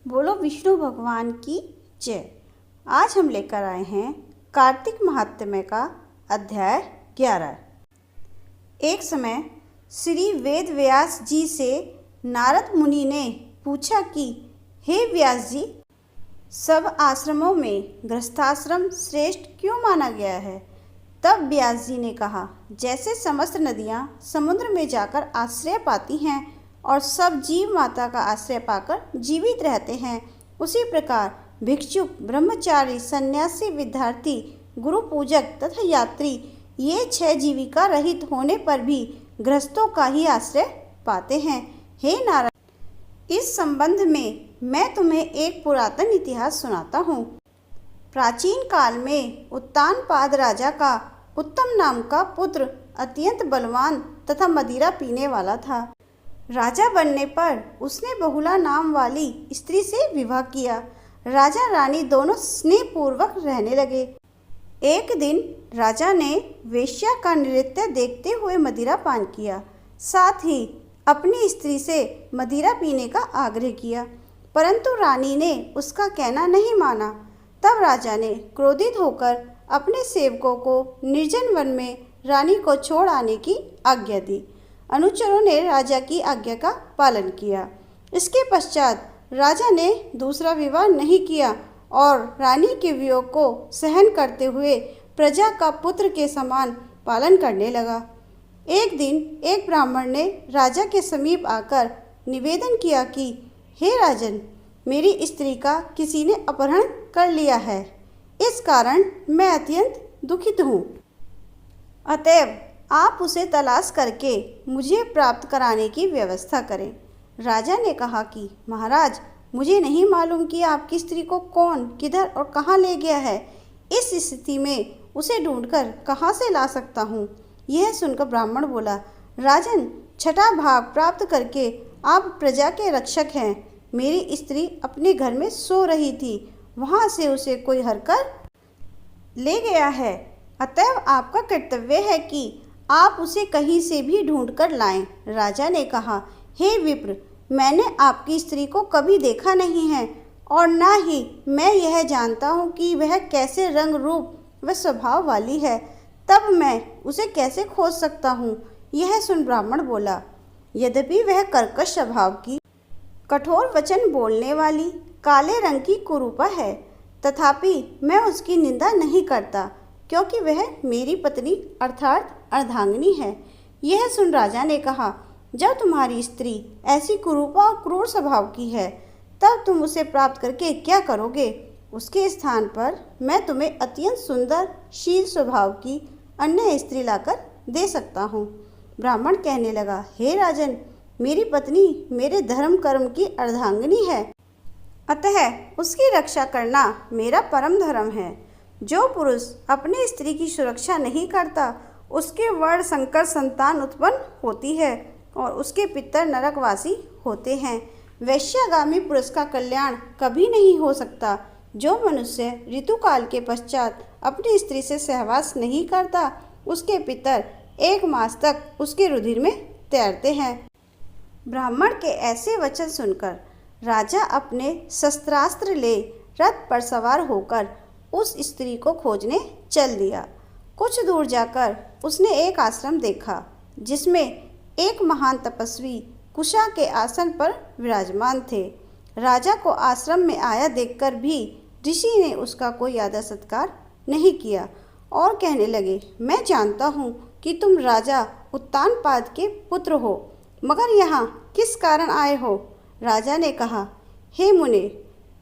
बोलो विष्णु भगवान की जय। आज हम लेकर आए हैं कार्तिक महात्म्य का अध्याय 11। एक समय श्री वेद व्यास जी से नारद मुनि ने पूछा कि हे व्यास जी, सब आश्रमों में गृहस्थाश्रम श्रेष्ठ क्यों माना गया है? तब व्यास जी ने कहा, जैसे समस्त नदियाँ समुद्र में जाकर आश्रय पाती हैं और सब जीव माता का आश्रय पाकर जीवित रहते हैं, उसी प्रकार भिक्षुक, ब्रह्मचारी, सन्यासी, विद्यार्थी, गुरु पूजक तथा यात्री ये 6 जीविका रहित होने पर भी गृहस्थों का ही आश्रय पाते हैं। हे नारायण, इस संबंध में मैं तुम्हें एक पुरातन इतिहास सुनाता हूँ। प्राचीन काल में उत्तानपाद राजा का उत्तम नाम का पुत्र अत्यंत बलवान तथा मदिरा पीने वाला था। राजा बनने पर उसने बहुला नाम वाली स्त्री से विवाह किया। राजा रानी दोनों स्नेहपूर्वक रहने लगे। एक दिन राजा ने वेश्या का नृत्य देखते हुए मदिरा पान किया, साथ ही अपनी स्त्री से मदिरा पीने का आग्रह किया, परंतु रानी ने उसका कहना नहीं माना। तब राजा ने क्रोधित होकर अपने सेवकों को निर्जन वन में रानी को छोड़ आने की आज्ञा दी। अनुचरों ने राजा की आज्ञा का पालन किया। इसके पश्चात राजा ने दूसरा विवाह नहीं किया और रानी के वियोग को सहन करते हुए प्रजा का पुत्र के समान पालन करने लगा। एक दिन एक ब्राह्मण ने राजा के समीप आकर निवेदन किया कि हे राजन, मेरी स्त्री का किसी ने अपहरण कर लिया है, इस कारण मैं अत्यंत दुखित हूँ। अतएव आप उसे तलाश करके मुझे प्राप्त कराने की व्यवस्था करें। राजा ने कहा कि महाराज, मुझे नहीं मालूम कि आपकी स्त्री को कौन, किधर और कहाँ ले गया है। इस स्थिति में उसे ढूंढकर कहाँ से ला सकता हूँ? यह सुनकर ब्राह्मण बोला, राजन, छठा भाग प्राप्त करके आप प्रजा के रक्षक हैं। मेरी स्त्री अपने घर में सो रही थी, वहाँ से उसे कोई हरकर ले गया है। अतएव आपका कर्तव्य है कि आप उसे कहीं से भी ढूंढकर लाएं। राजा ने कहा, हे विप्र, मैंने आपकी स्त्री को कभी देखा नहीं है और न ही मैं यह जानता हूँ कि वह कैसे रंग रूप व स्वभाव वाली है, तब मैं उसे कैसे खोज सकता हूँ? यह सुन ब्राह्मण बोला, यद्यपि वह कर्कश स्वभाव की, कठोर वचन बोलने वाली, काले रंग की कुरूपा है, तथापि मैं उसकी निंदा नहीं करता, क्योंकि वह मेरी पत्नी अर्थात अर्धांगिनी है। यह सुन राजा ने कहा, जब तुम्हारी स्त्री ऐसी कुरूपा और क्रूर स्वभाव की है, तब तुम उसे प्राप्त करके क्या करोगे? उसके स्थान पर मैं तुम्हें अत्यंत सुंदर, शील स्वभाव की अन्य स्त्री लाकर दे सकता हूँ। ब्राह्मण कहने लगा, हे राजन, मेरी पत्नी मेरे धर्म कर्म की अर्धांगिनी है, अतः उसकी रक्षा करना मेरा परम धर्म है। जो पुरुष अपनी स्त्री की सुरक्षा नहीं करता, उसके वर्ण संकर संतान उत्पन्न होती है और उसके पितर नरकवासी होते हैं। वैश्यागामी पुरुष का कल्याण कभी नहीं हो सकता। जो मनुष्य ऋतुकाल के पश्चात अपनी स्त्री से सहवास नहीं करता, उसके पितर 1 मास तक उसके रुधिर में तैरते हैं। ब्राह्मण के ऐसे वचन सुनकर राजा अपने शस्त्रास्त्र ले रथ पर सवार होकर उस स्त्री को खोजने चल दिया। कुछ दूर जाकर उसने एक आश्रम देखा, जिसमें एक महान तपस्वी कुशा के आसन पर विराजमान थे। राजा को आश्रम में आया देखकर भी ऋषि ने उसका कोई आदर सत्कार नहीं किया और कहने लगे, मैं जानता हूँ कि तुम राजा उत्तानपाद के पुत्र हो, मगर यहाँ किस कारण आए हो? राजा ने कहा, हे मुने,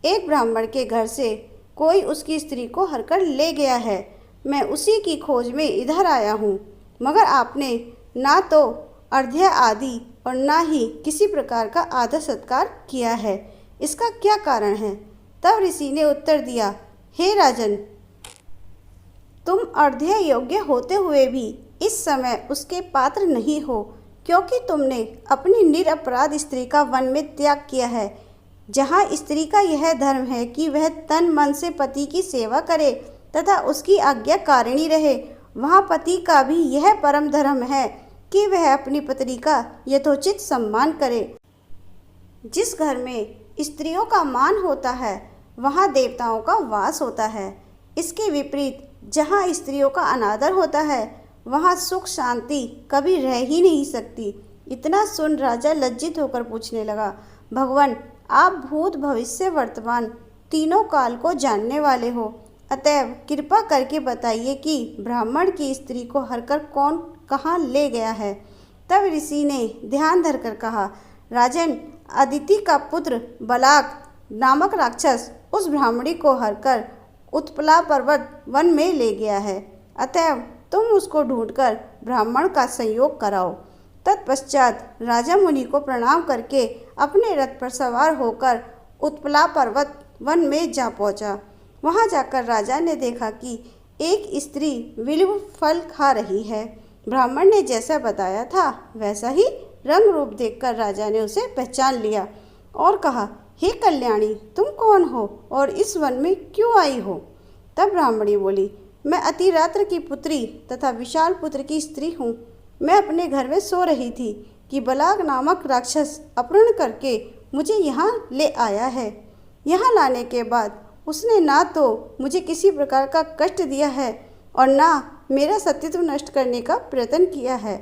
एक ब्राह्मण के घर से कोई उसकी स्त्री को हरकर ले गया है। मैं उसी की खोज में इधर आया हूँ, मगर आपने ना तो अर्घ्य आदि और ना ही किसी प्रकार का आदर सत्कार किया है। इसका क्या कारण है? तब ऋषि ने उत्तर दिया, हे राजन, तुम अर्घ्य योग्य होते हुए भी इस समय उसके पात्र नहीं हो, क्योंकि तुमने अपनी निरपराध स्त्री का वन में त्याग किया है। जहाँ स्त्री का यह धर्म है कि वह तन मन से पति की सेवा करे तथा उसकी आज्ञाकारिणी रहे, वहाँ पति का भी यह परम धर्म है कि वह अपनी पत्नी का यथोचित सम्मान करे। जिस घर में स्त्रियों का मान होता है वहाँ देवताओं का वास होता है। इसके विपरीत जहाँ स्त्रियों का अनादर होता है वहाँ सुख शांति कभी रह ही नहीं सकती। इतना सुन राजा लज्जित होकर पूछने लगा, भगवान, आप भूत भविष्य वर्तमान तीनों काल को जानने वाले हो, अतएव कृपा करके बताइए कि ब्राह्मण की स्त्री को हरकर कौन कहाँ ले गया है। तब ऋषि ने ध्यान धरकर कहा, राजन, अदिति का पुत्र बलाक नामक राक्षस उस ब्राह्मणी को हरकर उत्पला पर्वत वन में ले गया है, अतएव तुम उसको ढूंढकर ब्राह्मण का संयोग कराओ। तत्पश्चात राजा मुनि को प्रणाम करके अपने रथ पर सवार होकर उत्पला पर्वत वन में जा पहुंचा। वहां जाकर राजा ने देखा कि एक स्त्री विल्व फल खा रही है। ब्राह्मण ने जैसा बताया था वैसा ही रंग रूप देखकर राजा ने उसे पहचान लिया और कहा, हे कल्याणी, तुम कौन हो और इस वन में क्यों आई हो? तब ब्राह्मणी बोली, मैं अतिरात्र की पुत्री तथा विशाल पुत्र की स्त्री हूँ। मैं अपने घर में सो रही थी कि बलाक नामक राक्षस अपहरण करके मुझे यहाँ ले आया है। यहाँ लाने के बाद उसने ना तो मुझे किसी प्रकार का कष्ट दिया है और ना मेरा सत्यत्व नष्ट करने का प्रयत्न किया है।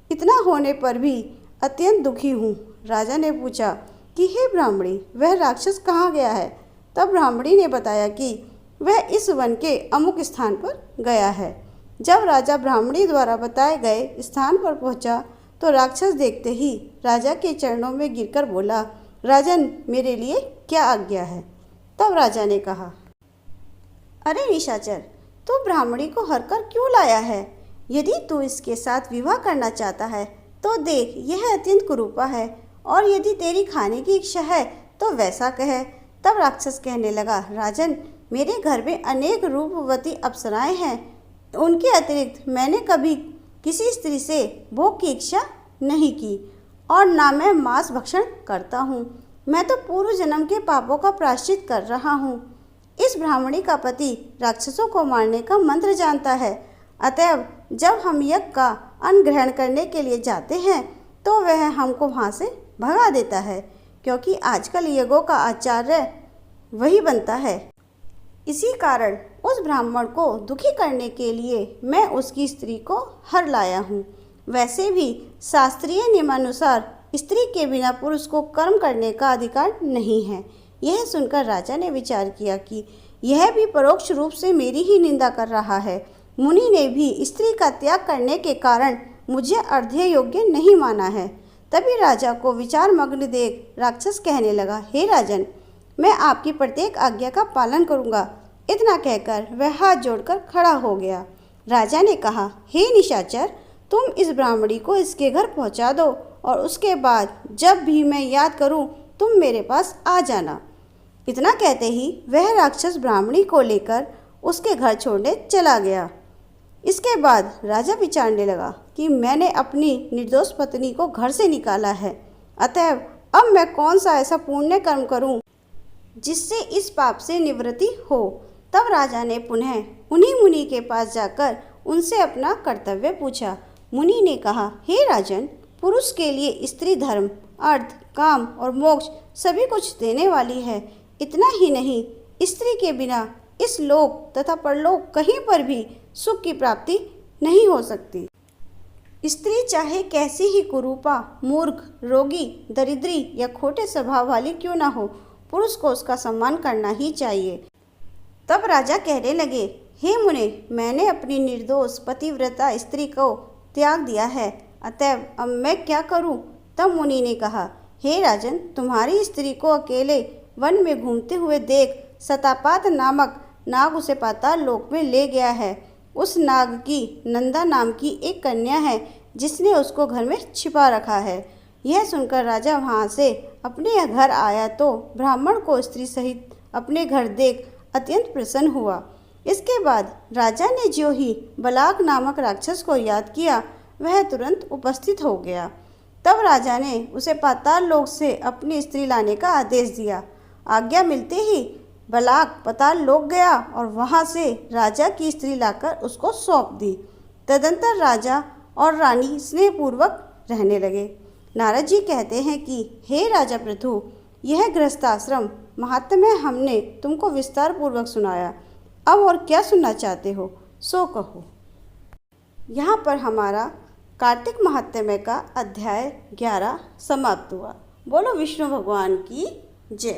इतना होने पर भी अत्यंत दुखी हूँ। राजा ने पूछा कि हे ब्राह्मणी, वह राक्षस कहाँ गया है? तब ब्राह्मणी ने बताया कि वह इस वन के अमुक स्थान पर गया है। जब राजा ब्राह्मणी द्वारा बताए गए स्थान पर पहुंचा तो राक्षस देखते ही राजा के चरणों में गिरकर बोला, राजन, मेरे लिए क्या आज्ञा है? तब राजा ने कहा, अरे निशाचर, तू ब्राह्मणी को हरकर क्यों लाया है? यदि तू इसके साथ विवाह करना चाहता है तो देख, यह अत्यंत कुरूपा है, और यदि तेरी खाने की इच्छा है तो वैसा कहे। तब राक्षस कहने लगा, राजन, मेरे घर में अनेक रूपवती अप्सराएं हैं। उनके अतिरिक्त मैंने कभी किसी स्त्री से भोग की इच्छा नहीं की और ना मैं मांस भक्षण करता हूँ। मैं तो पूर्व जन्म के पापों का प्रायश्चित कर रहा हूँ। इस ब्राह्मणी का पति राक्षसों को मारने का मंत्र जानता है, अतएव जब हम यज्ञ का अन्न ग्रहण करने के लिए जाते हैं तो वह हमको वहाँ से भगा देता है, क्योंकि आजकल यज्ञों का आचार्य वही बनता है। इसी कारण उस ब्राह्मण को दुखी करने के लिए मैं उसकी स्त्री को हर लाया हूँ। वैसे भी शास्त्रीय नियमानुसार स्त्री के बिना पुरुष को कर्म करने का अधिकार नहीं है। यह सुनकर राजा ने विचार किया कि यह भी परोक्ष रूप से मेरी ही निंदा कर रहा है। मुनि ने भी स्त्री का त्याग करने के कारण मुझे अर्ध्य योग्य नहीं माना है। तभी राजा को विचार मग्न देख राक्षस कहने लगा, हे राजन, मैं आपकी प्रत्येक आज्ञा का पालन करूंगा। इतना कहकर वह हाथ जोड़कर खड़ा हो गया। राजा ने कहा, हे निशाचर, तुम इस ब्राह्मणी को इसके घर पहुंचा दो और उसके बाद जब भी मैं याद करूं तुम मेरे पास आ जाना। इतना कहते ही वह राक्षस ब्राह्मणी को लेकर उसके घर छोड़ने चला गया। इसके बाद राजा विचारने लगा कि मैंने अपनी निर्दोष पत्नी को घर से निकाला है, अतएव अब मैं कौन सा ऐसा पुण्य कर्म करूं जिससे इस पाप से निवृत्ति हो। तब राजा ने पुनः उन्हीं मुनि के पास जाकर उनसे अपना कर्तव्य पूछा। मुनि ने कहा, हे राजन, पुरुष के लिए स्त्री धर्म, अर्थ, काम और मोक्ष सभी कुछ देने वाली है। इतना ही नहीं, स्त्री के बिना इस लोक तथा परलोक कहीं पर भी सुख की प्राप्ति नहीं हो सकती। स्त्री चाहे कैसी ही कुरूपा, मूर्ख, रोगी, दरिद्री या खोटे स्वभाव वाली क्यों ना हो, पुरुष को उसका सम्मान करना ही चाहिए। तब राजा कहने लगे, हे मुने, मैंने अपनी निर्दोष पतिव्रता स्त्री को त्याग दिया है, अतएव अब मैं क्या करूं? तब मुनि ने कहा, हे राजन, तुम्हारी स्त्री को अकेले वन में घूमते हुए देख सतापात नामक नाग उसे पाताल लोक में ले गया है। उस नाग की नंदा नाम की एक कन्या है जिसने उसको घर में छिपा रखा है। यह सुनकर राजा वहाँ से अपने घर आया तो ब्राह्मण को स्त्री सहित अपने घर देख अत्यंत प्रसन्न हुआ। इसके बाद राजा ने जो ही बलाक नामक राक्षस को याद किया वह तुरंत उपस्थित हो गया। तब राजा ने उसे पाताल लोक से अपनी स्त्री लाने का आदेश दिया। आज्ञा मिलते ही बलाक पाताल लोक गया और वहाँ से राजा की स्त्री लाकर उसको सौंप दी। तदंतर राजा और रानी स्नेहपूर्वक रहने लगे। नारद जी कहते हैं कि हे राजा पृथु, यह गृहस्थाश्रम महात्म्य हमने तुमको विस्तार पूर्वक सुनाया। अब और क्या सुनना चाहते हो सो कहो। यहाँ पर हमारा कार्तिक महात्म्य का अध्याय 11 समाप्त हुआ। बोलो विष्णु भगवान की जय।